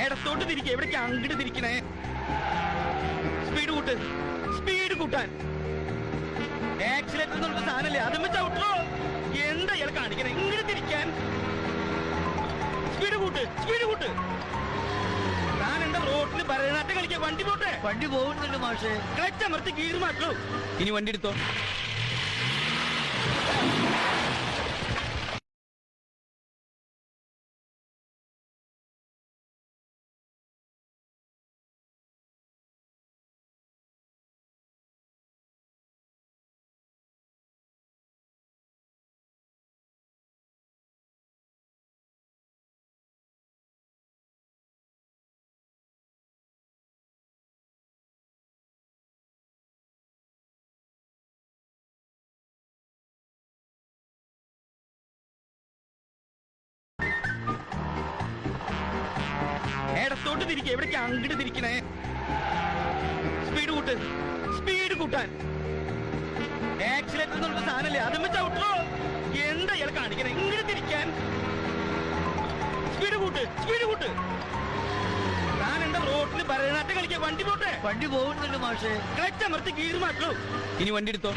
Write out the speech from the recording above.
ഇടത്തോട്ട് തിരിക്കുക, എവിടേക്ക് അങ്ങോട്ട് തിരിക്കണേ. സ്പീഡ് കൂട്ട്, സ്പീഡ് കൂട്ടാൻ. ആക്സിലേറ്റർ എന്നുള്ള സാധനല്ലേ, അതും ചവിട്ടോ. എന്താ ഇയാൾ കാണിക്കണേ, ഇങ്ങോട്ട് തിരിക്കാൻ. സ്പീഡ് കൂട്ട്, സ്പീഡ് കൂട്ട്. താൻ എന്താ റോഡിൽ ഭരതനാട്യം കളിക്കാൻ? വണ്ടി പോട്ടെ. വണ്ടി പോകുന്നുണ്ട് മാഷേ. ക്ലച്ച് അമർത്തി ഗീർ മാറ്റൂ. ഇനി വണ്ടി എടുത്തോ. ഇടത്തോട്ട് തിരിക്കുക, എവിടേക്ക് അങ്ങോട്ട് തിരിക്കണേ. സ്പീഡ് കൂട്ട്, സ്പീഡ് കൂട്ടാൻ. ആക്സിലേറ്റർ എന്നുള്ള സാധനല്ലേ, അതും ചവിട്ടോ. എന്താ ഇയാൾ കാണിക്കണേ, ഇങ്ങോട്ട് തിരിക്കാൻ. സ്പീഡ് കൂട്ട്, സ്പീഡ് കൂട്ട്. താൻ എന്താ റോഡിൽ ഭരതനാട്യം കളിക്കാൻ? വണ്ടി പോട്ടെ. വണ്ടി പോകുന്നുണ്ട് മാഷേ. ക്ലച്ച് അമർത്തി ഗീർ മാറ്റൂ. ഇനി വണ്ടി എടുത്തോ.